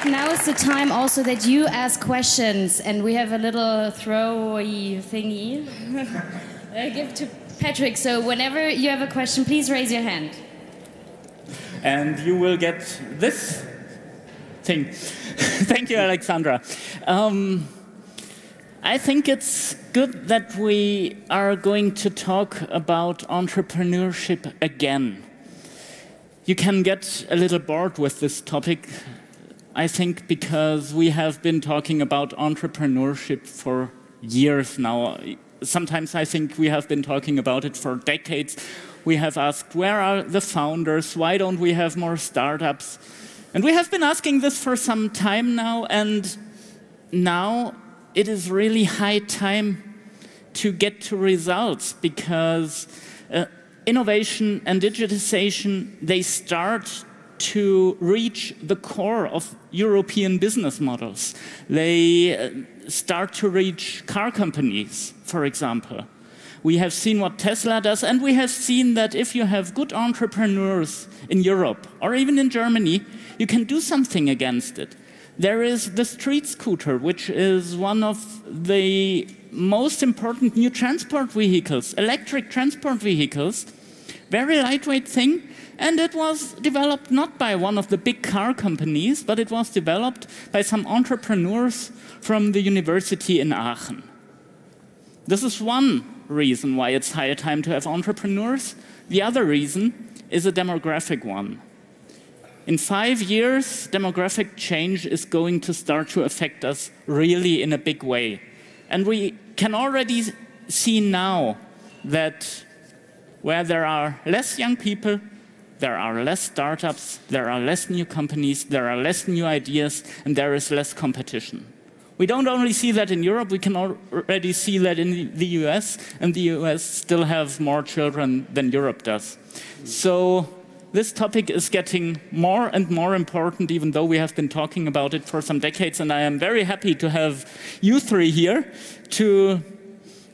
like now is the time also that you ask questions, and we have a little throwy thingy I give to Patrick. So whenever you have a question, please raise your hand. And you will get this thing. Thank you, Alexandra. I think it's good that we are going to talk about entrepreneurship again. You can get a little bored with this topic, I think, because we have been talking about entrepreneurship for years now. Sometimes I think we have been talking about it for decades. We have asked, where are the founders? Why don't we have more startups? And we have been asking this for some time now, and now it is really high time to get to results, because innovation and digitization, they start to reach the core of European business models. They start to reach car companies, for example. We have seen what Tesla does, and we have seen that if you have good entrepreneurs in Europe, or even in Germany, you can do something against it. There is the street scooter, which is one of the most important new transport vehicles, electric transport vehicles, very lightweight thing, and it was developed not by one of the big car companies, but it was developed by some entrepreneurs from the university in Aachen. This is one reason why it's high time to have entrepreneurs. The other reason is a demographic one. In 5 years, demographic change is going to start to affect us really in a big way. And we can already see now that where there are less young people, there are less startups, there are less new companies, there are less new ideas, and there is less competition. We don't only see that in Europe, we can already see that in the US, and the US still have more children than Europe does. So this topic is getting more and more important, even though we have been talking about it for some decades, and I am very happy to have you three here to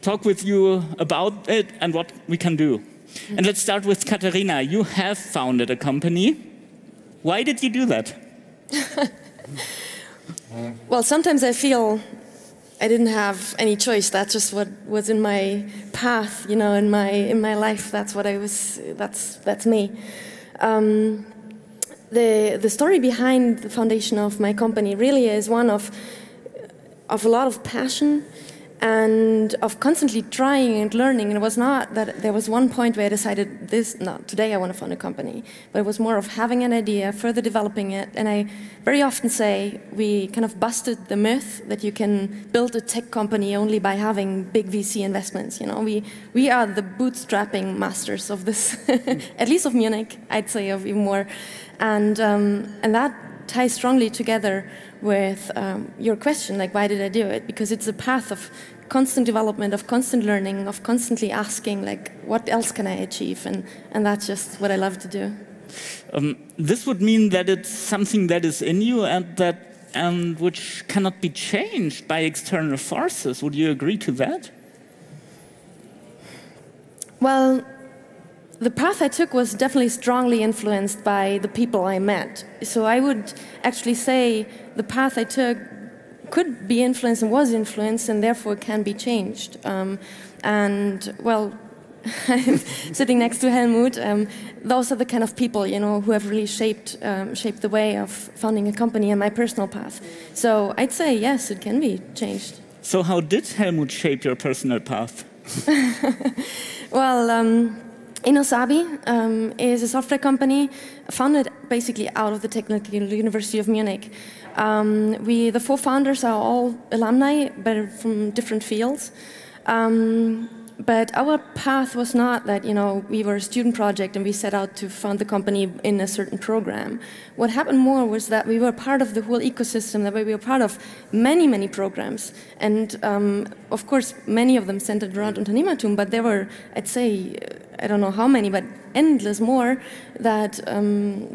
talk with you about it and what we can do. And let's start with Catharina. You have founded a company. Why did you do that? Well, sometimes I feel I didn't have any choice. That's just what was in my path, you know, in my life. That's what I was. That's me. The story behind the foundation of my company really is one of a lot of passion and of constantly trying and learning. And it was not that there was one point where I decided today I want to found a company, but it was more of having an idea, further developing it. And I very often say we kind of busted the myth that you can build a tech company only by having big VC investments. You know, we are the bootstrapping masters of this, at least of Munich, I'd say, of even more, and that ties strongly together with your question, like, why did I do it? Because it's a path of constant development, of constant learning, of constantly asking, like, what else can I achieve? And that's just what I love to do. This would mean that it's something that is in you and which cannot be changed by external forces. Would you agree to that? Well, the path I took was definitely strongly influenced by the people I met. So I would actually say the path I took could be influenced and was influenced and therefore can be changed. And well, sitting next to Helmut, those are the kind of people, you know, who have really shaped the way of founding a company and my personal path. So I'd say yes, it can be changed. So how did Helmut shape your personal path? Well, Innosabi is a software company founded basically out of the Technical University of Munich. The 4 founders are all alumni, but from different fields. But our path was not that, you know, we were a student project and we set out to found the company in a certain program. What happened more was that we were part of the whole ecosystem, that we were part of many, many programs. And of course, many of them centered around UnternehmerTUM, but there were, I'd say, I don't know how many, but endless more that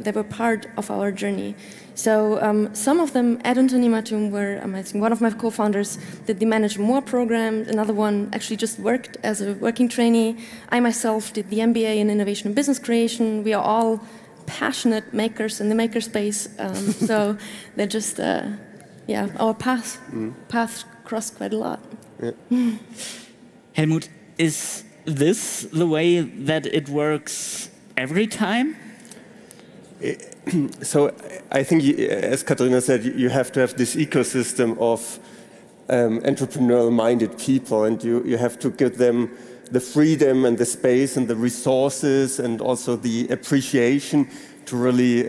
they were part of our journey. So some of them at UnternehmerTUM were amazing. One of my co-founders did the manage more programs. Another one actually just worked as a working trainee. I myself did the MBA in Innovation and Business Creation. We are all passionate makers in the makerspace. So they're just, yeah, our paths cross quite a lot. Yeah. Helmut, is this the way that it works every time? So I think, as Catharina said, you have to have this ecosystem of entrepreneurial-minded people, and you have to give them the freedom and the space and the resources and also the appreciation to really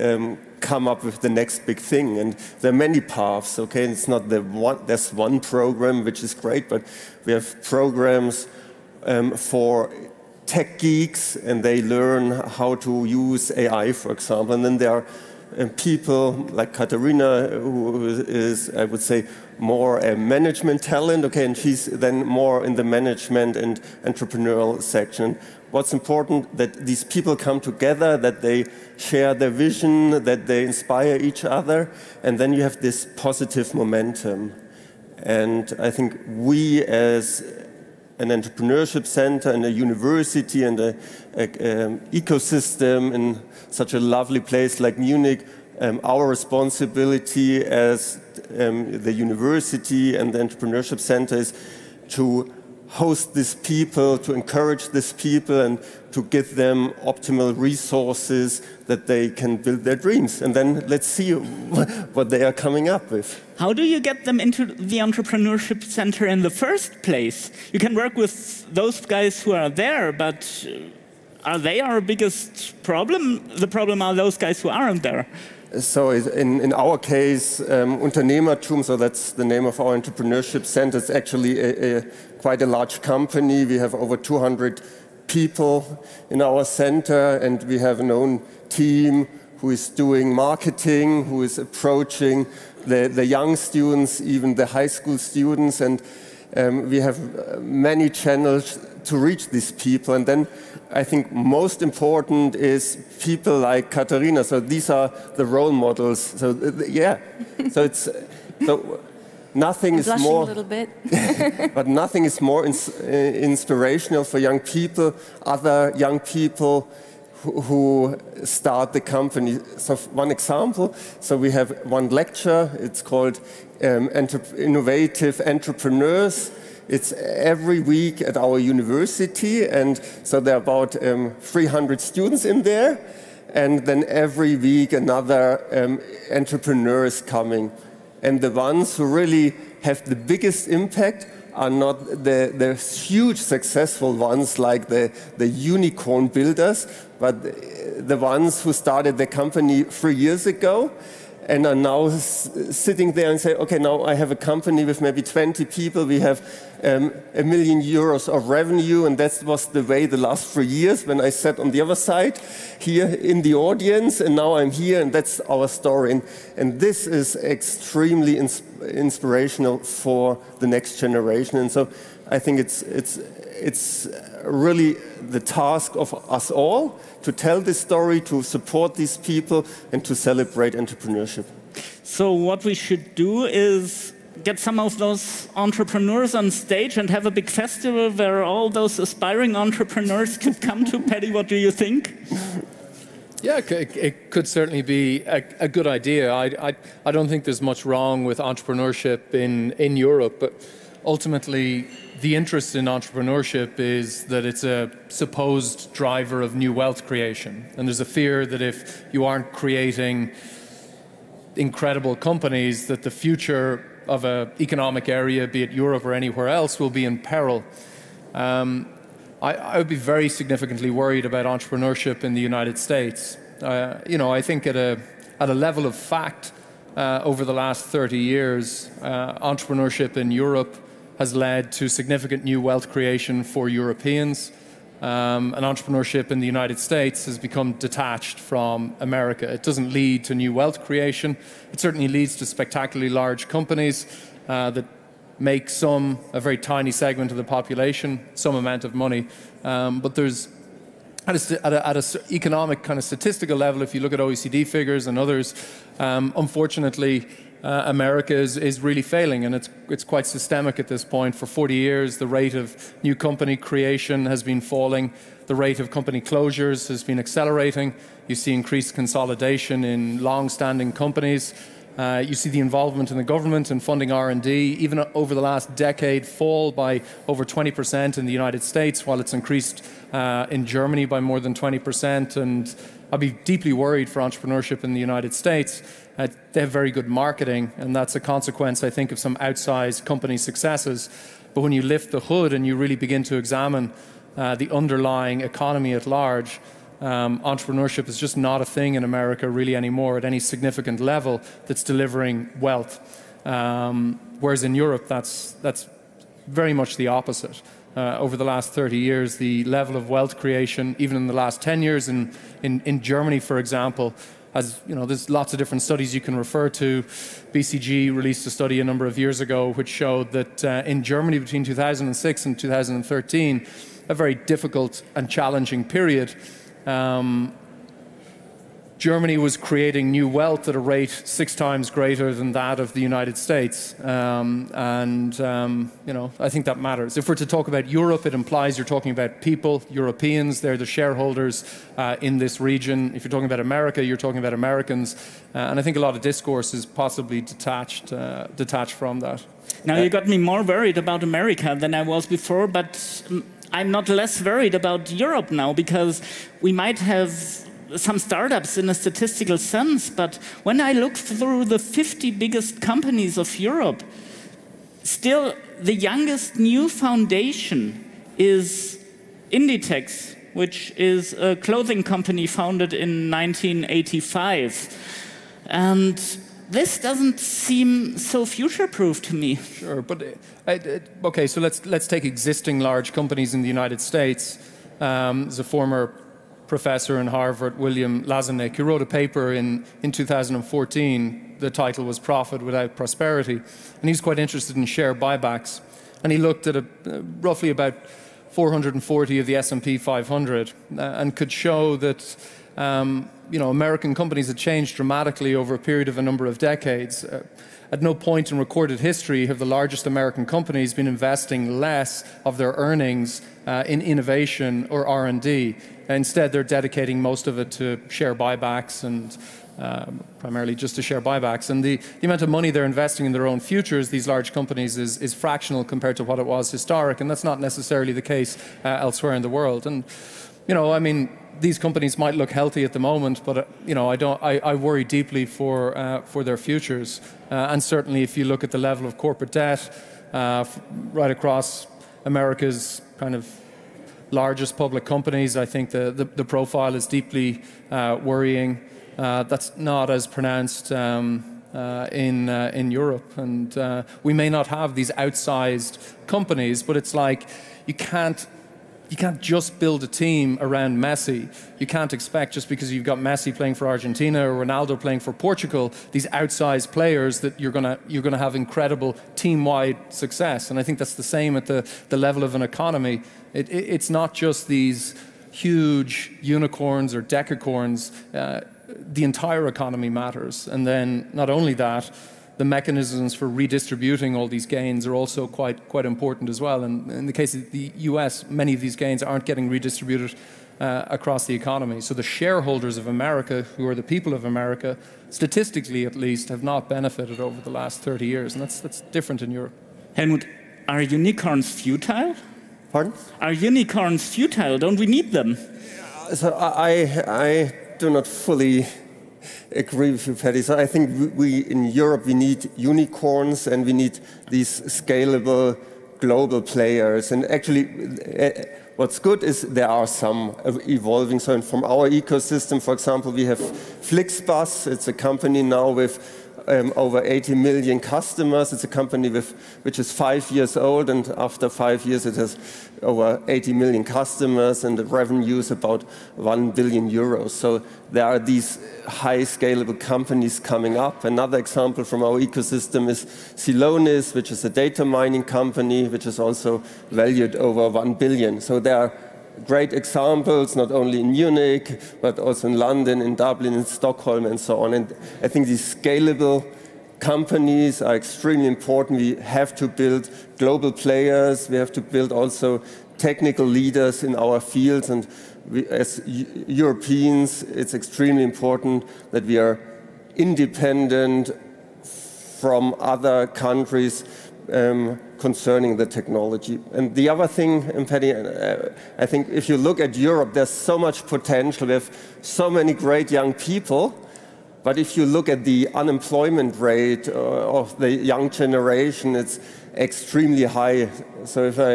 come up with the next big thing. And there are many paths, okay? And it's not there's one program which is great, but we have programs for tech geeks, and they learn how to use AI, for example. And then there are people like Catharina, who is, I would say, more a management talent, okay, and she's then more in the management and entrepreneurial section. What's important, that these people come together, that they share their vision, that they inspire each other, and then you have this positive momentum. And I think we, as an entrepreneurship center and a university and an ecosystem in such a lovely place like Munich, our responsibility as the university and the entrepreneurship center is to host these people, to encourage these people, and to give them optimal resources that they can build their dreams. And then let's see what they are coming up with. How do you get them into the entrepreneurship center in the first place? You can work with those guys who are there, but are they our biggest problem? The problem are those guys who aren't there. So in our case, UnternehmerTUM, so that's the name of our entrepreneurship center, it's actually quite a large company. We have over 200 people in our center, and we have an own team who is doing marketing, who is approaching the young students, even the high school students, and we have many channels to reach these people. And then I think most important is people like Catharina. So these are the role models. So yeah, so it's nothing is more. A little bit. But nothing is more inspirational for young people. Other young people who start the company. So one example. So we have one lecture. It's called Innovative Entrepreneurs. It's every week at our university, and so there are about 300 students in there, and then every week another entrepreneur is coming. And the ones who really have the biggest impact are not the huge successful ones like the unicorn builders, but the ones who started the company 3 years ago and are now sitting there and say, okay, now I have a company with maybe 20 people, we have €1 million of revenue, and that was the way the last 3 years when I sat on the other side here in the audience, and now I'm here, and that's our story. And this is extremely inspirational for the next generation. And so I think it's really the task of us all to tell this story, to support these people, and to celebrate entrepreneurship. So what we should do is get some of those entrepreneurs on stage and have a big festival where all those aspiring entrepreneurs could come to. Paddy, what do you think? Yeah, it could certainly be a good idea. I don't think there's much wrong with entrepreneurship in Europe, but ultimately the interest in entrepreneurship is that it's a supposed driver of new wealth creation. And there's a fear that if you aren't creating incredible companies, that the future of an economic area, be it Europe or anywhere else, will be in peril. I would be very significantly worried about entrepreneurship in the United States. You know, I think at a level of fact, over the last 30 years, entrepreneurship in Europe has led to significant new wealth creation for Europeans. And entrepreneurship in the United States has become detached from America. It doesn't lead to new wealth creation. It certainly leads to spectacularly large companies that make a very tiny segment of the population, some amount of money. But there's, at an economic kind of statistical level, if you look at OECD figures and others, unfortunately, America is really failing, and it's quite systemic at this point. For 40 years, the rate of new company creation has been falling. The rate of company closures has been accelerating. You see increased consolidation in long-standing companies. You see the involvement in the government and funding R&D, even over the last decade, fall by over 20% in the United States, while it's increased in Germany by more than 20%. And I'd be deeply worried for entrepreneurship in the United States. They have very good marketing, and that's a consequence, I think, of some outsized company successes. But when you lift the hood and you really begin to examine the underlying economy at large, entrepreneurship is just not a thing in America really anymore at any significant level that's delivering wealth. Whereas in Europe, that's very much the opposite. Over the last 30 years, the level of wealth creation, even in the last 10 years in Germany, for example, there's lots of different studies you can refer to. BCG released a study a number of years ago which showed that in Germany between 2006 and 2013, a very difficult and challenging period, Germany was creating new wealth at a rate 6 times greater than that of the United States. I think that matters. If we're to talk about Europe, it implies you're talking about people, Europeans, they're the shareholders in this region. If you're talking about America, you're talking about Americans. And I think a lot of discourse is possibly detached from that. Now you got me more worried about America than I was before, but I'm not less worried about Europe now, because we might have some startups in a statistical sense, but when I look through the 50 biggest companies of Europe, still the youngest new foundation is Inditex, which is a clothing company founded in 1985. And this doesn't seem so future-proof to me. Sure, but okay, so let's take existing large companies in the United States. There's a former professor in Harvard, William Lazanik, who wrote a paper in 2014. The title was Profit Without Prosperity. And he's quite interested in share buybacks. And he looked at roughly about 440 of the S&P 500 and could show that American companies had changed dramatically over a period of a number of decades. At no point in recorded history have the largest American companies been investing less of their earnings in innovation or R&D. Instead, they're dedicating most of it to share buybacks and primarily just to share buybacks. And the amount of money they're investing in their own futures, these large companies, is fractional compared to what it was historic. And that's not necessarily the case elsewhere in the world. And, I mean, these companies might look healthy at the moment, but I worry deeply for their futures. And certainly, if you look at the level of corporate debt right across America's kind of largest public companies, I think the profile is deeply worrying. That's not as pronounced in Europe, and we may not have these outsized companies, but it's like you can't just build a team around Messi. You can't expect, just because you've got Messi playing for Argentina or Ronaldo playing for Portugal, these outsized players, that you're gonna have incredible team-wide success. And I think that's the same at the level of an economy. It's not just these huge unicorns or decacorns. The entire economy matters. And then not only that, the mechanisms for redistributing all these gains are also quite important as well. And in the case of the US, many of these gains aren't getting redistributed across the economy. So the shareholders of America, who are the people of America, statistically at least, have not benefited over the last 30 years. And that's different in Europe. Helmut, are unicorns futile? Pardon? Are unicorns futile? Don't we need them? So I do not fully agree with you, Paddy. So I think we in Europe, we need unicorns, and we need these scalable global players. And actually, what's good is there are some evolving. So from our ecosystem, for example, we have Flixbus. It's a company now with over 80 million customers. It's a company which is 5 years old, and after 5 years it has over 80 million customers, and the revenue is about 1 billion euros. So there are these high scalable companies coming up. Another example from our ecosystem is Celonis, which is a data mining company, which is also valued over 1 billion. So there are great examples, not only in Munich, but also in London, in Dublin, in Stockholm, and so on. And I think these scalable companies are extremely important. We have to build global players. We have to build also technical leaders in our fields. And we, as Europeans, it's extremely important that we are independent from other countries concerning the technology. And the other thing, Paddy, I think if you look at Europe, there's so much potential. We have so many great young people. But if you look at the unemployment rate of the young generation, it's extremely high. So if I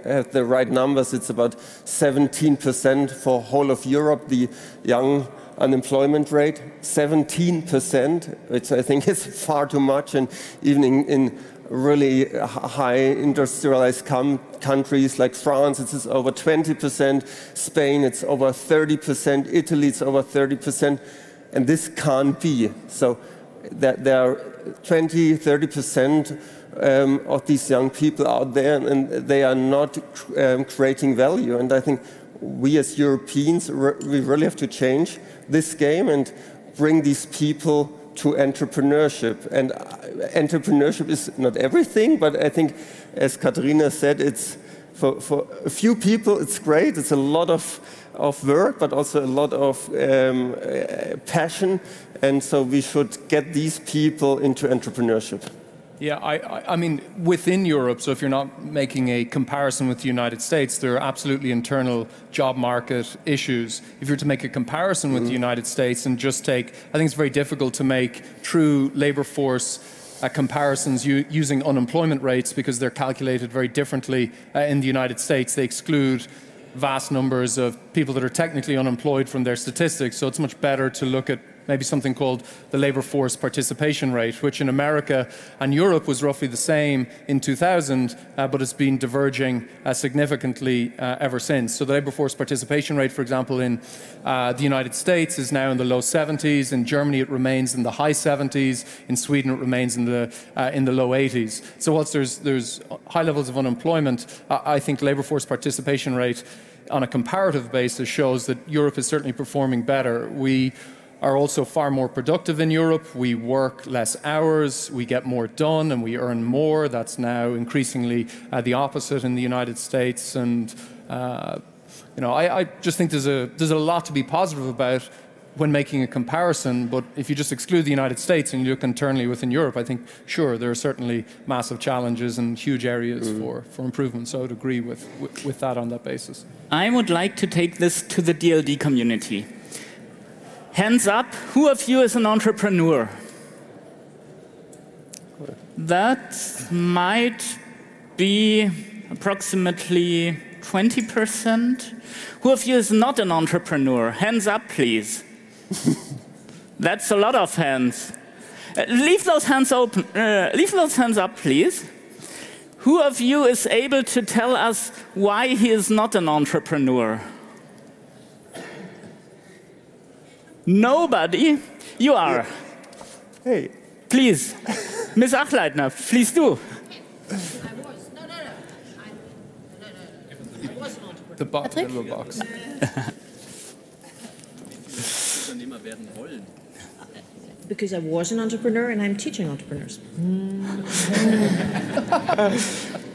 have the right numbers, it's about 17% for whole of Europe, the young unemployment rate, 17%, which I think is far too much. And even in really high industrialized countries like France, it's over 20%, Spain, it's over 30%, Italy, it's over 30%. And this can't be. So that there are 20, 30% of these young people out there, and they are not creating value. And I think we as Europeans, we really have to change this game and bring these people to entrepreneurship. And entrepreneurship is not everything, but I think, as Catharina said, it's for a few people, it's great. It's a lot of work, but also a lot of passion. And so we should get these people into entrepreneurship. Yeah, I mean, within Europe, so if you're not making a comparison with the United States, there are absolutely internal job market issues. If you're to make a comparison with the United States and just take, I think it's very difficult to make true labor force comparisons using unemployment rates because they're calculated very differently in the United States. They exclude vast numbers of people that are technically unemployed from their statistics, so it's much better to look at maybe something called the labor force participation rate, which in America and Europe was roughly the same in 2000, but it's been diverging significantly ever since. So the labor force participation rate, for example, in the United States is now in the low 70s. In Germany, it remains in the high 70s. In Sweden, it remains in the low 80s. So whilst there's high levels of unemployment, I think labor force participation rate on a comparative basis shows that Europe is certainly performing better. We are also far more productive in Europe. We work less hours, we get more done, and we earn more. That's now increasingly the opposite in the United States. And you know, I just think there's a lot to be positive about when making a comparison. But if you just exclude the United States and you look internally within Europe, I think, sure, there are certainly massive challenges and huge areas for improvement. So I would agree with that on that basis. I would like to take this to the DLD community. Hands up, who of you is an entrepreneur? That might be approximately 20%. Who of you is not an entrepreneur? Hands up, please. That's a lot of hands. Leave those hands open. Leave those hands up, please. Who of you is able to tell us why he is not an entrepreneur? Nobody? You are. Hey. Please. Ms. Achleitner, please do. I was. No. I was an entrepreneur. The little box. Because I was an entrepreneur and I'm teaching entrepreneurs.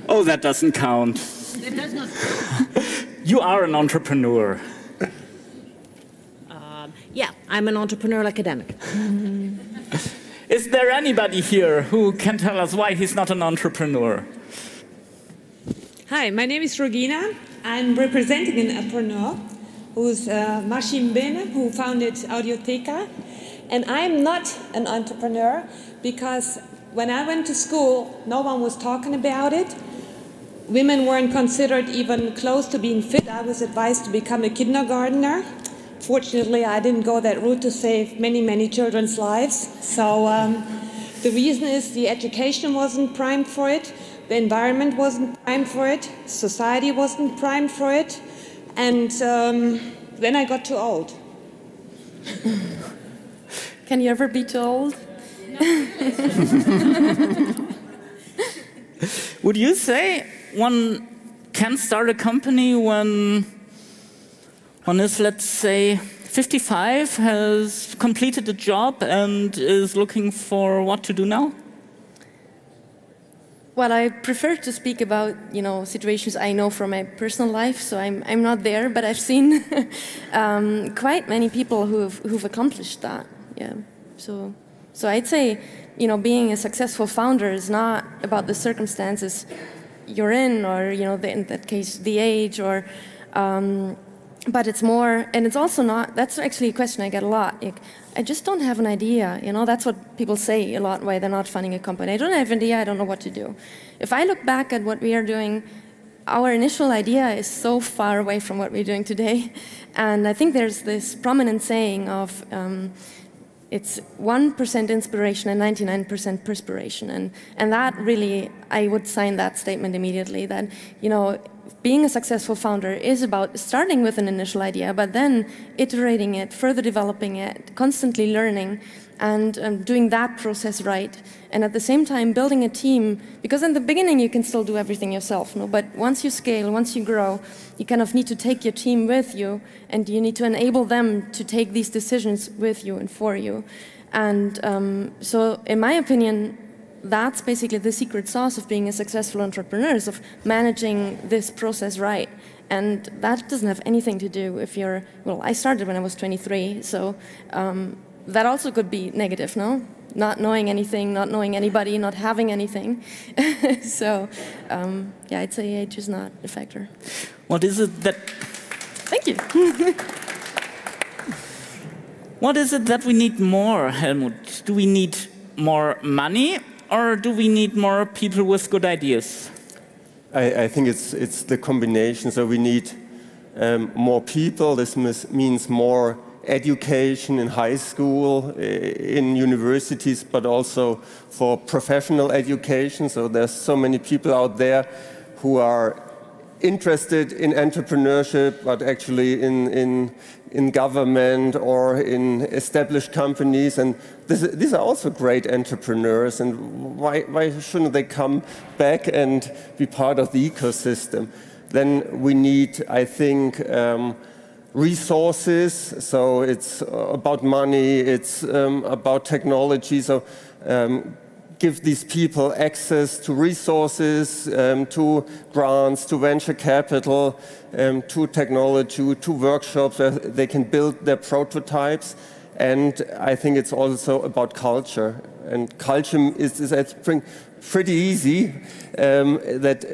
Oh, that doesn't count. That does not. You are an entrepreneur. Yeah, I'm an entrepreneurial academic. Is there anybody here who can tell us why he's not an entrepreneur? Hi, my name is Rogina. I'm representing an entrepreneur who's Marcin Bene, who founded Audiotheca. And I'm not an entrepreneur because when I went to school, no one was talking about it. Women weren't considered even close to being fit. I was advised to become a kindergartner. Fortunately, I didn't go that route to save many, many children's lives. So the reason is the education wasn't primed for it, the environment wasn't primed for it, society wasn't primed for it, and then I got too old. Can you ever be too old? Would you say one can start a company when one is, let's say, 55, has completed a job and is looking for what to do now? Well, I prefer to speak about, situations I know from my personal life, so I'm not there, but I've seen quite many people who've accomplished that. Yeah. So I'd say, being a successful founder is not about the circumstances you're in, or in that case, the age, or. But it's more, and it's also not. That's actually a question I get a lot. Like, I just don't have an idea. That's what people say a lot why they're not funding a company. I don't have an idea. I don't know what to do. If I look back at what we are doing, our initial idea is so far away from what we're doing today, and I think there's this prominent saying of. It's 1% inspiration and 99% perspiration, and that really, I would sign that statement immediately. That being a successful founder is about starting with an initial idea, but then iterating it, further developing it, constantly learning, and doing that process right. And at the same time, building a team, because in the beginning you can still do everything yourself, but once you scale, once you grow, you kind of need to take your team with you, and you need to enable them to take these decisions with you and for you. And so, in my opinion, that's basically the secret sauce of being a successful entrepreneur, is of managing this process right. And that doesn't have anything to do if you're, well, I started when I was 23, so that also could be negative, no? Not knowing anything, not knowing anybody, not having anything. So, yeah, I'd say age is not a factor. What is it that... Thank you. What is it that we need more, Helmut? Do we need more money, or do we need more people with good ideas? I think it's the combination. So we need more people. This means more education in high school, in universities, but also for professional education. So there's so many people out there who are interested in entrepreneurship, but actually in government or in established companies. And these are also great entrepreneurs. And why shouldn't they come back and be part of the ecosystem? Then we need, I think, resources. So it's about money, it's about technology. So give these people access to resources, to grants, to venture capital, to technology, to workshops where they can build their prototypes. And I think it's also about culture. And culture is I think, pretty easy, that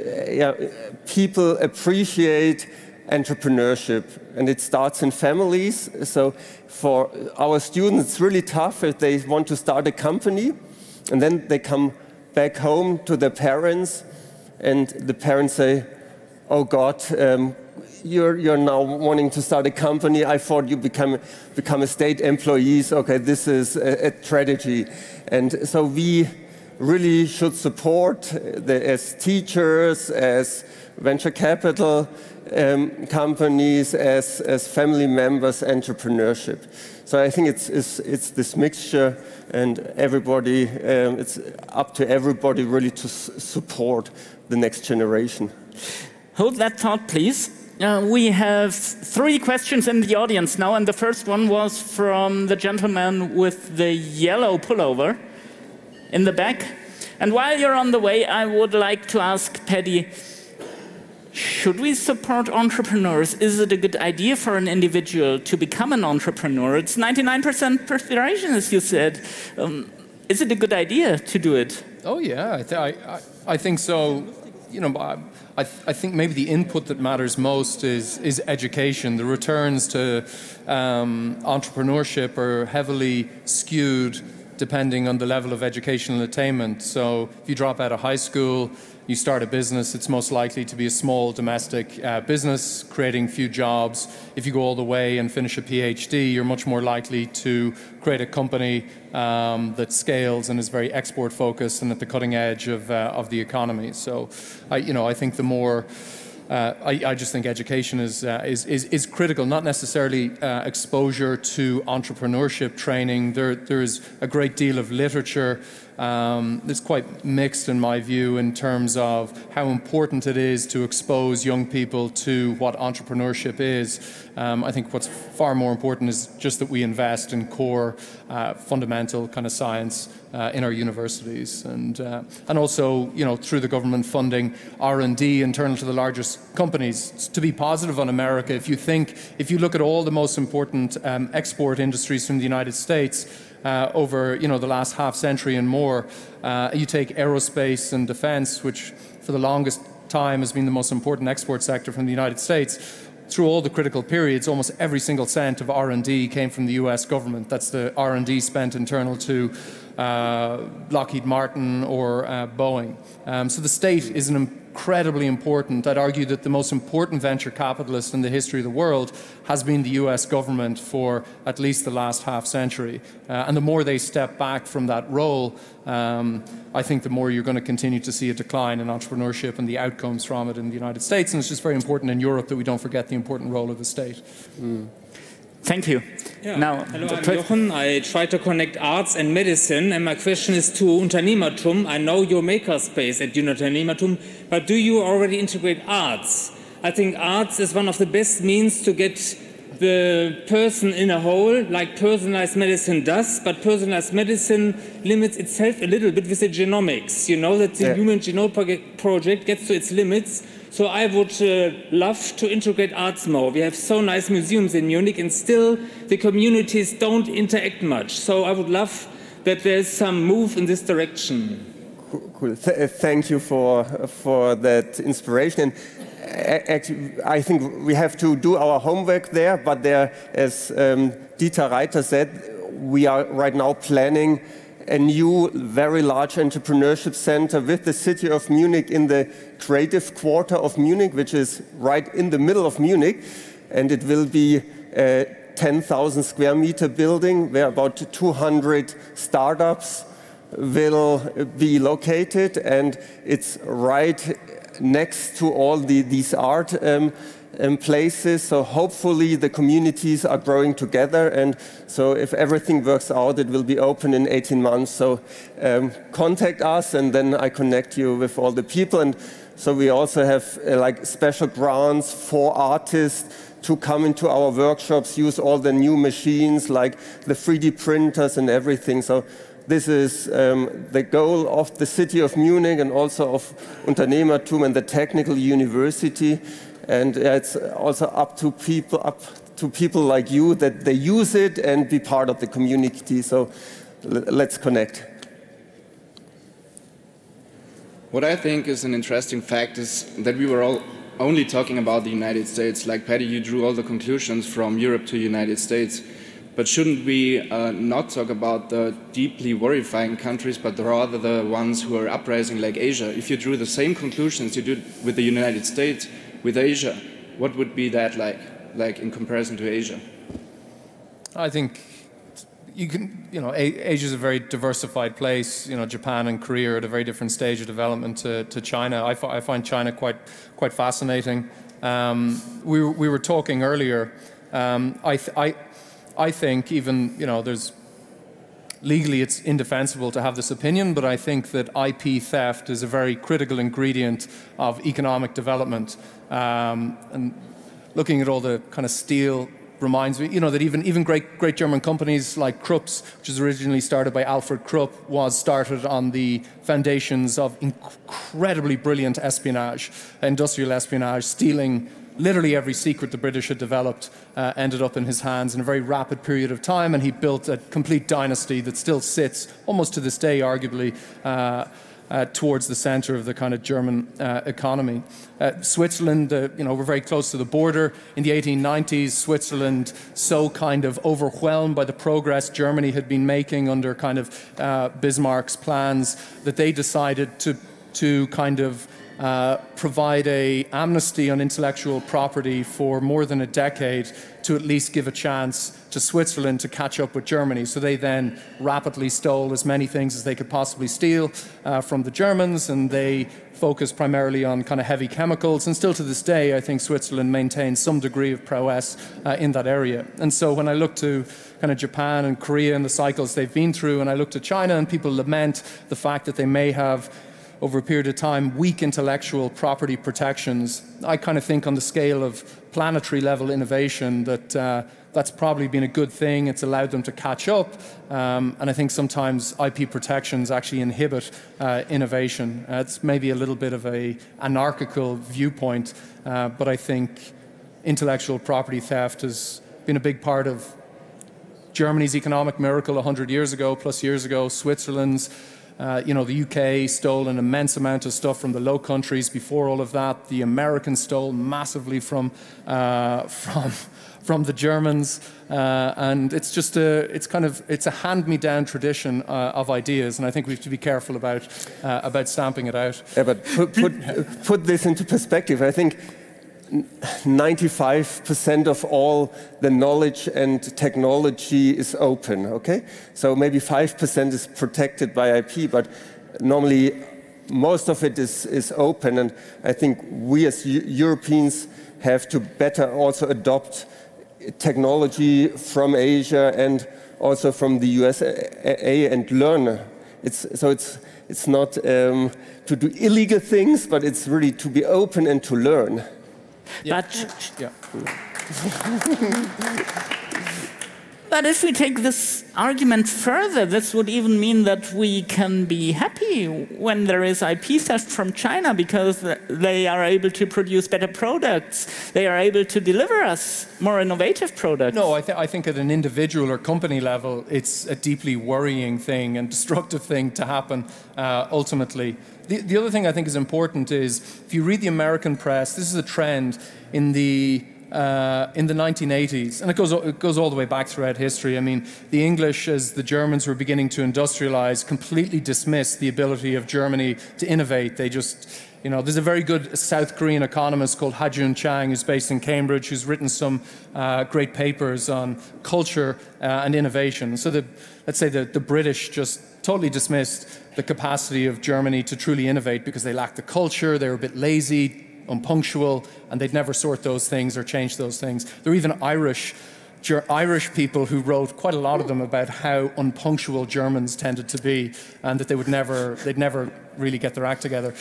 people appreciate entrepreneurship, and it starts in families. So for our students, it's really tough if they want to start a company, and then they come back home to their parents, and the parents say, "Oh God, you're now wanting to start a company. I thought you become a state employee. Okay, this is a tragedy." And so we really should support as teachers, as venture capital companies, as family members, entrepreneurship. So I think it's this mixture, and everybody, it's up to everybody really to support the next generation. Hold that thought, please. We have 3 questions in the audience now, and the first one was from the gentleman with the yellow pullover in the back. And while you're on the way, I would like to ask Paddy, should we support entrepreneurs? Is it a good idea for an individual to become an entrepreneur? It's 99% perspiration, as you said. Is it a good idea to do it? Oh yeah, I think so. You know, I think maybe the input that matters most is education. The returns to entrepreneurship are heavily skewed depending on the level of educational attainment. So if you drop out of high school, you start a business, it's most likely to be a small domestic business, creating few jobs. If you go all the way and finish a PhD, you're much more likely to create a company that scales and is very export focused and at the cutting edge of the economy. So, I think the more I just think education is critical, not necessarily exposure to entrepreneurship training. There's a great deal of literature It's quite mixed in my view in terms of how important it is to expose young people to what entrepreneurship is. I think what's far more important is just that we invest in core, fundamental kind of science in our universities, and also, you know, through the government funding, R&D internal to the largest companies. To be positive on America, if you look at all the most important export industries from the United States over, you know, the last half century and more, you take aerospace and defense, which for the longest time has been the most important export sector from the United States. Through all the critical periods, almost every single cent of R&D came from the US government. That's the R&D spent internal to Lockheed Martin or Boeing. So the state is an incredibly important, I'd argue that the most important venture capitalist in the history of the world has been the US government for at least the last half century. And the more they step back from that role, I think the more you're going to continue to see a decline in entrepreneurship and the outcomes from it in the United States. And it's just very important in Europe that we don't forget the important role of the state. Thank you. Yeah. Now, hello, I'm Jochen. I try to connect arts and medicine, and my question is to UnternehmerTUM. I know your makerspace at UnternehmerTUM, but do you already integrate arts? I think arts is one of the best means to get the person in a whole, like personalized medicine does, but personalized medicine limits itself a little bit with the genomics. You know that the Human Genome Project gets to its limits. So I would love to integrate arts more. We have so nice museums in Munich, and still the communities don't interact much. So I would love that there's some move in this direction. Cool. Thank you for that inspiration. And actually, I think we have to do our homework there, but there, as Dieter Reiter said, we are right now planning a new, very large entrepreneurship center with the city of Munich in the creative quarter of Munich, which is right in the middle of Munich. And it will be a 10,000 square meter building where about 200 startups will be located. And it's right next to all these art places, so hopefully the communities are growing together, and so if everything works out, it will be open in 18 months. So contact us, and then I connect you with all the people. And so we also have like special grants for artists to come into our workshops, use all the new machines like the 3D printers and everything. So this is the goal of the city of Munich and also of UnternehmerTUM and the Technical University. And it's also up to people like you that they use it and be part of the community. So let's connect. What I think is an interesting fact is that we were all only talking about the United States. Like Paddy, you drew all the conclusions from Europe to the United States. But shouldn't we not talk about the deeply worrying countries, but rather the ones who are uprising like Asia? If you drew the same conclusions you did with the United States, with Asia, what would be that like in comparison to Asia? I think you can, you know, Asia is a very diversified place. You know, Japan and Korea are at a very different stage of development to China. I find China quite fascinating. We were talking earlier. I think even, you know, legally it's indefensible to have this opinion, but I think that IP theft is a very critical ingredient of economic development. And looking at all the kind of steel reminds me, you know, that even great German companies like Krupp's, which was originally started by Alfred Krupp, was started on the foundations of incredibly brilliant espionage, industrial espionage, stealing literally every secret the British had developed ended up in his hands in a very rapid period of time, and he built a complete dynasty that still sits, almost to this day, arguably, towards the center of the kind of German economy. Switzerland, you know, we're very close to the border. In the 1890s, Switzerland, so kind of overwhelmed by the progress Germany had been making under kind of Bismarck's plans, that they decided to kind of provide a amnesty on intellectual property for more than a decade to at least give a chance to Switzerland to catch up with Germany. So they then rapidly stole as many things as they could possibly steal from the Germans, and they focused primarily on kind of heavy chemicals. And still to this day, I think Switzerland maintains some degree of prowess in that area. And so when I look to kind of Japan and Korea and the cycles they've been through, and I look to China and people lament the fact that they may have over a period of time, weak intellectual property protections. I kind of think on the scale of planetary level innovation that that's probably been a good thing. It's allowed them to catch up. And I think sometimes IP protections actually inhibit innovation. It's maybe a little bit of an anarchical viewpoint, but I think intellectual property theft has been a big part of Germany's economic miracle 100 years ago, plus years ago, Switzerland's. You know, the UK stole an immense amount of stuff from the Low Countries before all of that. The Americans stole massively from the Germans, and it's just it's a hand-me-down tradition of ideas, and I think we have to be careful about stamping it out. Yeah, but put this into perspective. I think 95% of all the knowledge and technology is open, okay? So maybe 5% is protected by IP, but normally most of it is open, and I think we as Europeans have to better also adopt technology from Asia and also from the USA and learn. It's not to do illegal things, but it's really to be open and to learn. Yeah. But if we take this argument further, this would even mean that we can be happy when there is IP theft from China because they are able to produce better products. They are able to deliver us more innovative products. No, I think at an individual or company level, it's a deeply worrying thing and destructive thing to happen ultimately. The other thing I think is important is if you read the American press, this is a trend in the 1980s, and it goes all the way back throughout history. I mean, the English, as the Germans were beginning to industrialize, completely dismissed the ability of Germany to innovate. They just, you know, there's a very good South Korean economist called Ha-Joon Chang, who's based in Cambridge, who's written some great papers on culture and innovation. So let's say the British just totally dismissed the capacity of Germany to truly innovate because they lacked the culture, they were a bit lazy, unpunctual, and they'd never sort those things or change those things. There were even Irish Irish people who wrote, quite a lot of them, about how unpunctual Germans tended to be and that they'd never really get their act together.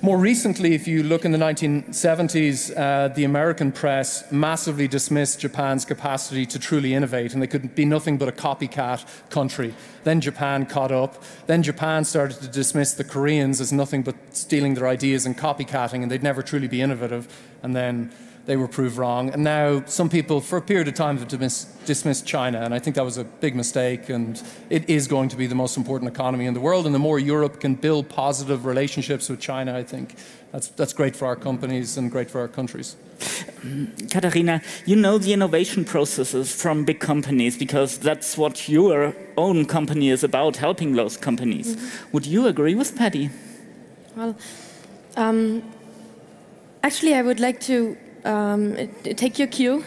More recently, if you look in the 1970s, the American press massively dismissed Japan's capacity to truly innovate, and they could be nothing but a copycat country. Then Japan caught up. Then Japan started to dismiss the Koreans as nothing but stealing their ideas and copycatting, and they'd never truly be innovative. And then they were proved wrong. And now some people, for a period of time, have dismissed China, and I think that was a big mistake, and it is going to be the most important economy in the world, and the more Europe can build positive relationships with China, I think that's great for our companies and great for our countries. Catharina, you know the innovation processes from big companies because that's what your own company is about, helping those companies. Mm-hmm. Would you agree with Paddy? Well, actually I would like to take your cue,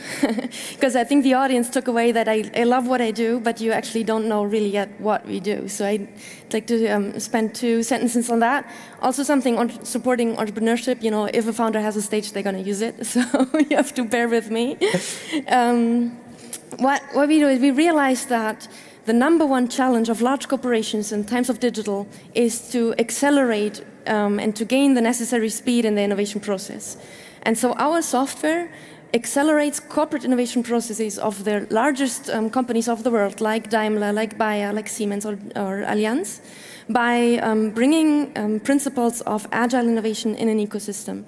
because I think the audience took away that I love what I do, but you actually don't know really yet what we do. So I'd like to spend 2 sentences on that. Also something on supporting entrepreneurship. You know, if a founder has a stage, they're going to use it. So you have to bear with me. What we do is we realize that the #1 challenge of large corporations in times of digital is to accelerate and to gain the necessary speed in the innovation process. And so our software accelerates corporate innovation processes of the largest companies of the world, like Daimler, like Bayer, like Siemens or Allianz, by bringing principles of agile innovation in an ecosystem.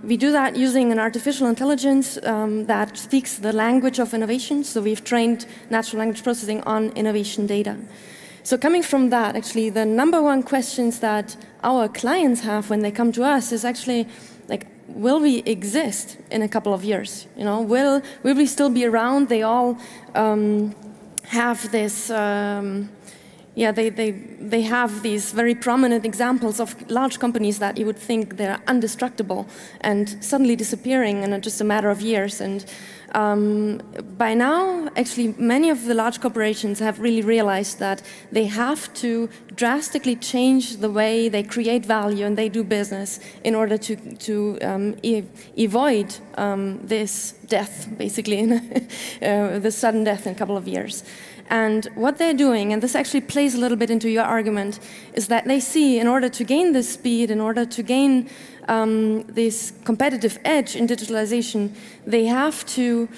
We do that using an artificial intelligence that speaks the language of innovation. So we've trained natural language processing on innovation data. So coming from that, actually, the #1 questions that our clients have when they come to us is actually, like, will we exist in a couple of years? You know, will we still be around? They all have this, yeah, they have these very prominent examples of large companies that you would think they're indestructible and suddenly disappearing in just a matter of years. And by now, actually, many of the large corporations have really realized that they have to drastically change the way they create value and they do business in order to avoid this death, basically, the sudden death in a couple of years. And what they're doing, and this actually plays a little bit into your argument, is that they see in order to gain this speed, in order to gain this competitive edge in digitalization, they have to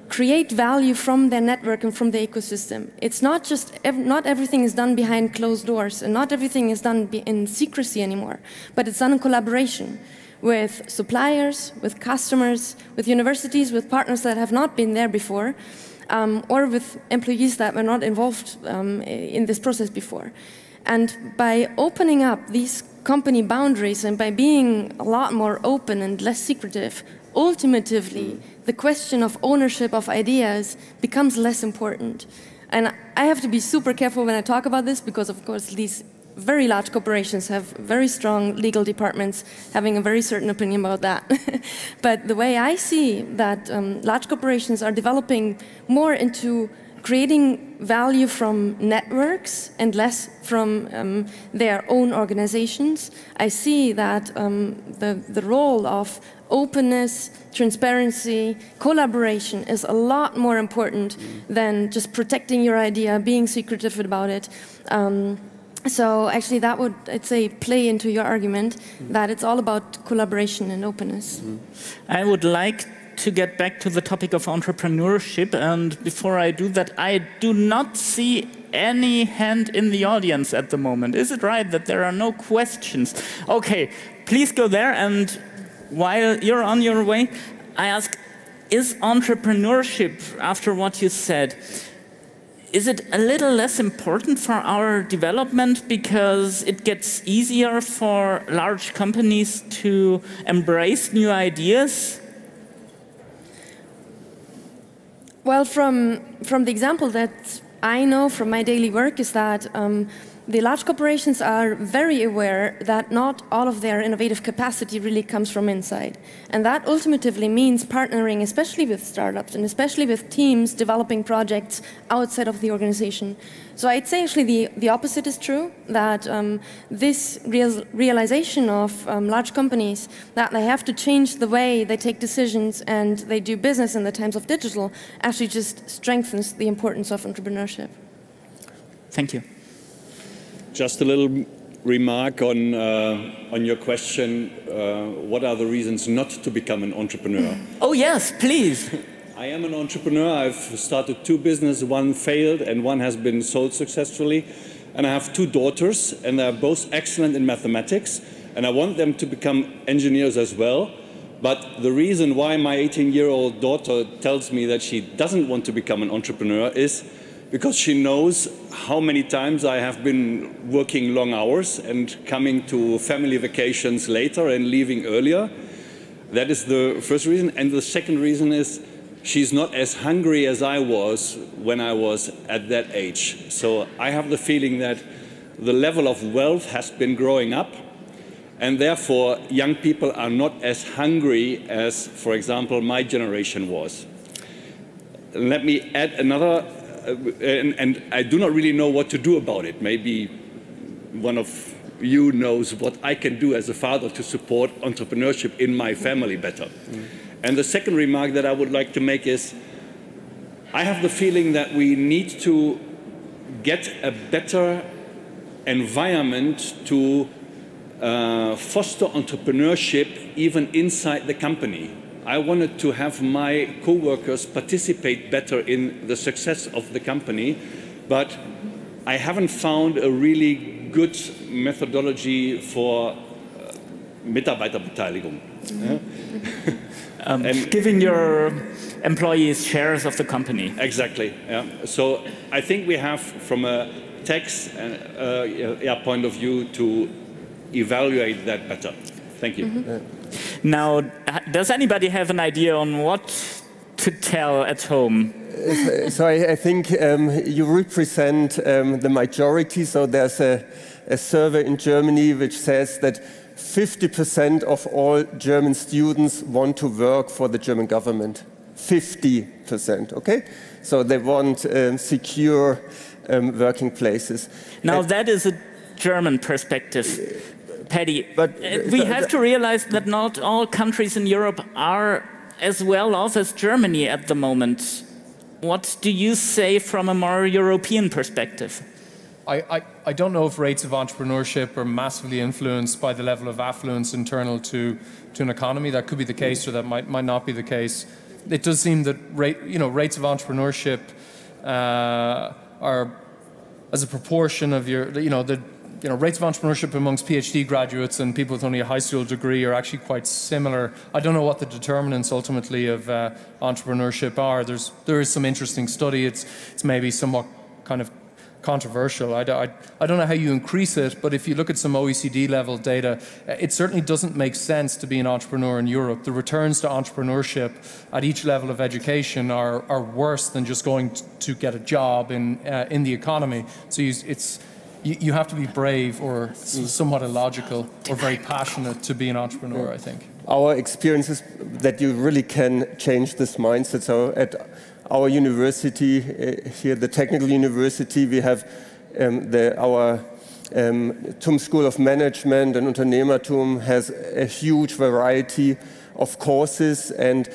create value from their network and from the ecosystem. It's not just, not everything is done behind closed doors, and not everything is done in secrecy anymore, but it's done in collaboration with suppliers, with customers, with universities, with partners that have not been there before, or with employees that were not involved in this process before. And by opening up these company boundaries and by being a lot more open and less secretive, ultimately the question of ownership of ideas becomes less important. And I have to be super careful when I talk about this because, of course, these very large corporations have very strong legal departments having a very certain opinion about that. But the way I see that large corporations are developing more into creating value from networks and less from their own organizations, I see that the role of openness, transparency, collaboration is a lot more important than just protecting your idea, being secretive about it. So actually that would, I'd say, play into your argument that it's all about collaboration and openness. I would like to get back to the topic of entrepreneurship, and before I do that, I do not see any hand in the audience at the moment. Is it right that there are no questions? Okay, please go there, and while you're on your way, I ask, is entrepreneurship, after what you said, is it a little less important for our development because it gets easier for large companies to embrace new ideas? Well, from the example that I know from my daily work is that the large corporations are very aware that not all of their innovative capacity really comes from inside. And that ultimately means partnering, especially with startups and especially with teams developing projects outside of the organization. So I'd say actually the opposite is true, that this realization of large companies that they have to change the way they take decisions and they do business in the times of digital actually just strengthens the importance of entrepreneurship. Thank you. Just a little remark on your question, what are the reasons not to become an entrepreneur? Oh yes, please. I am an entrepreneur. I've started 2 businesses, one failed and one has been sold successfully. And I have 2 daughters and they're both excellent in mathematics and I want them to become engineers as well. But the reason why my 18-year-old daughter tells me that she doesn't want to become an entrepreneur is because she knows how many times I have been working long hours and coming to family vacations later and leaving earlier. That is the first reason. And the second reason is she's not as hungry as I was when I was at that age. So I have the feeling that the level of wealth has been growing up and therefore young people are not as hungry as, for example, my generation was. Let me add another and I do not really know what to do about it. Maybe one of you knows what I can do as a father to support entrepreneurship in my family better. And the second remark that I would like to make is, I have the feeling that we need to get a better environment to foster entrepreneurship even inside the company. I wanted to have my co-workers participate better in the success of the company, but I haven't found a really good methodology for Mitarbeiterbeteiligung. Giving your employees shares of the company. Exactly. Yeah. So I think we have, from a tax point of view, to evaluate that better. Thank you. Now, does anybody have an idea on what to tell at home? So I think you represent the majority. So there's a survey in Germany which says that 50% of all German students want to work for the German government. 50%, okay? So they want secure working places. Now that is a German perspective. Paddy, but we have to realize that not all countries in Europe are as well off as Germany at the moment. What do you say from a more European perspective? I don't know if rates of entrepreneurship are massively influenced by the level of affluence internal to an economy. That could be the case, or that might not be the case. It does seem that rates of entrepreneurship are, as a proportion of your, rates of entrepreneurship amongst PhD graduates and people with only a high school degree are actually quite similar. I don't know what the determinants ultimately of entrepreneurship are. There is some interesting study. It's maybe somewhat kind of controversial. I don't know how you increase it, but if you look at some OECD level data, it certainly doesn't make sense to be an entrepreneur in Europe. The returns to entrepreneurship at each level of education are worse than just going to get a job in the economy. So you have to be brave or somewhat illogical or very passionate to be an entrepreneur, I think. Our experience is that you really can change this mindset. So at our university, here, the Technical University, we have our TUM School of Management, and UnternehmerTUM has a huge variety of courses, and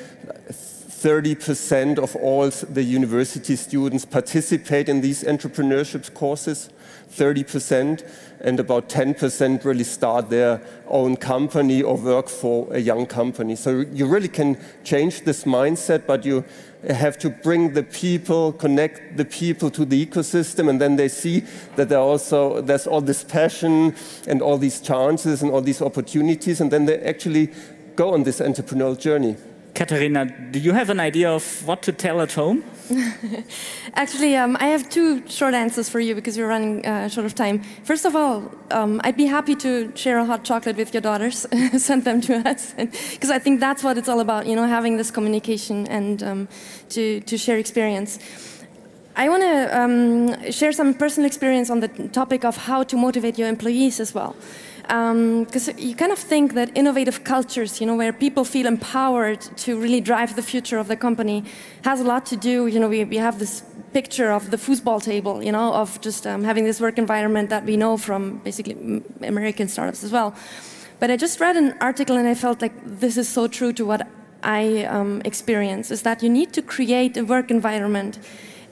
30% of all the university students participate in these entrepreneurship courses. 30%, and about 10% really start their own company or work for a young company. So you really can change this mindset, but you have to bring the people, connect the people to the ecosystem, and then they see that there's all this passion and all these chances and all these opportunities, and then they actually go on this entrepreneurial journey. Catharina, do you have an idea of what to tell at home? Actually, I have two short answers for you because we're running short of time. First of all, I'd be happy to share a hot chocolate with your daughters, send them to us, because I think that's what it's all about, having this communication and to share experience. I want to share some personal experience on the topic of how to motivate your employees as well. Because you kind of think that innovative cultures, where people feel empowered to really drive the future of the company, has a lot to do. We have this picture of the foosball table, of just having this work environment that we know from basically American startups as well. But I just read an article and I felt like this is so true to what I experience, is that you need to create a work environment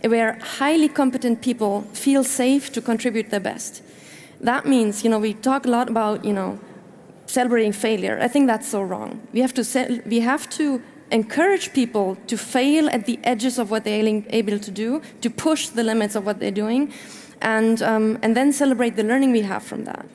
where highly competent people feel safe to contribute their best. That means, we talk a lot about, celebrating failure. I think that's so wrong. We have to encourage people to fail at the edges of what they're able to do, to push the limits of what they're doing, and then celebrate the learning we have from that.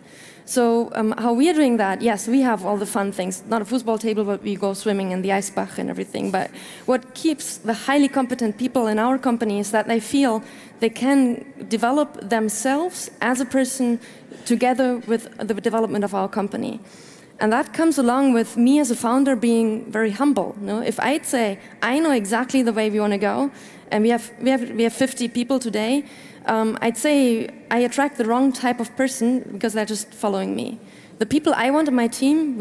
So how we are doing that, yes, we have all the fun things, not a foosball table, but we go swimming in the Eisbach and everything. But what keeps the highly competent people in our company is that they feel they can develop themselves as a person together with the development of our company. And that comes along with me as a founder being very humble. If I'd say, I know exactly the way we want to go, and we have 50 people today, I'd say I attract the wrong type of person because they're just following me. The people I want on my team,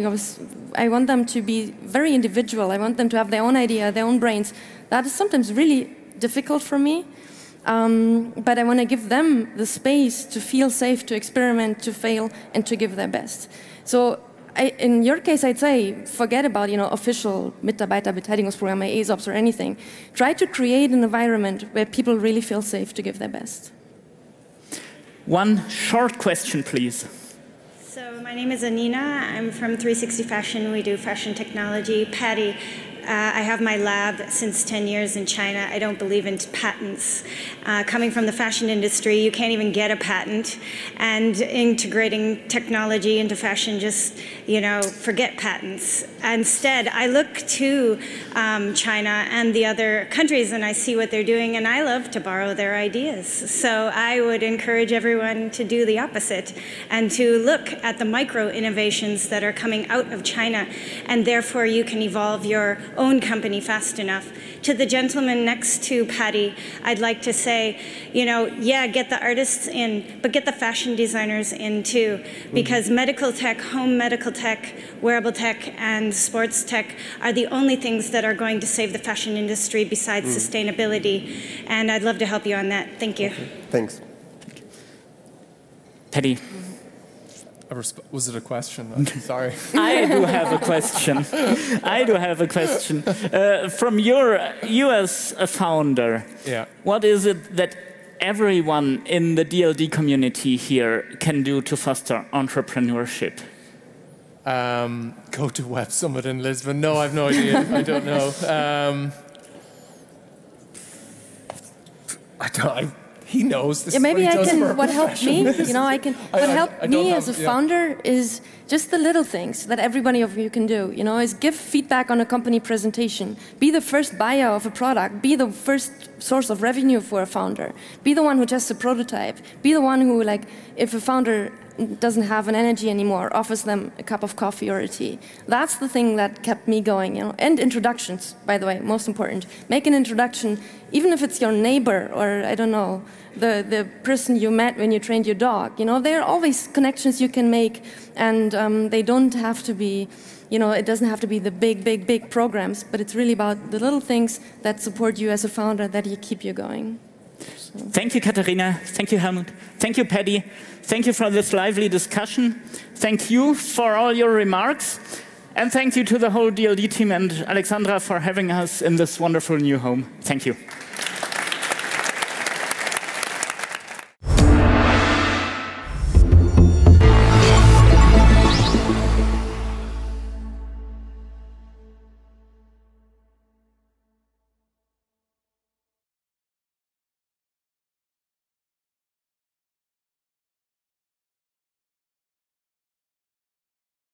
I want them to be very individual. I want them to have their own idea, their own brains. That is sometimes really difficult for me. But I want to give them the space to feel safe, to experiment, to fail, and to give their best. So in your case, I'd say, forget about official Mitarbeiterbeteiligungsprogramme, ESOPs or anything. Try to create an environment where people really feel safe to give their best. One short question, please. So my name is Anina. I'm from 360 Fashion. We do fashion technology. Paddy, I have my lab since 10 years in China. I don't believe in patents. Coming from the fashion industry, you can't even get a patent. And integrating technology into fashion, just, forget patents. Instead, I look to China and the other countries and I see what they're doing, and I love to borrow their ideas. So I would encourage everyone to do the opposite and to look at the micro innovations that are coming out of China, and therefore you can evolve your own company fast enough. To the gentleman next to Paddy, I'd like to say, you know, yeah, get the artists in, but get the fashion designers in too, because medical tech, home medical tech, wearable tech, and sports tech are the only things that are going to save the fashion industry besides sustainability. And I'd love to help you on that. Thank you. Okay. Thanks. Paddy. Was it a question? I'm sorry. I do have a question. I do have a question. From you as a founder, what is it that everyone in the DLD community here can do to foster entrepreneurship? Go to WebSummit in Lisbon. No, I have no idea. I don't know. He knows. This maybe is what I he does can. What helped me, you know, what helped me as a founder is just the little things that everybody of you can do. You know, is give feedback on a company presentation, be the first buyer of a product, be the first source of revenue for a founder, be the one who tests a prototype, be the one who, like, if a founder doesn't have an energy anymore, offers them a cup of coffee or a tea. That's the thing that kept me going, you know. And introductions, by the way, most important. Make an introduction, even if it's your neighbor or, I don't know, the person you met when you trained your dog. You know, there are always connections you can make, and they don't have to be, you know, it doesn't have to be the big programs, but it's really about the little things that support you as a founder, that you keep you going. So. Thank you, Catharina. Thank you, Helmut. Thank you, Paddy. Thank you for this lively discussion. Thank you for all your remarks. And thank you to the whole DLD team and Alexandra for having us in this wonderful new home. Thank you.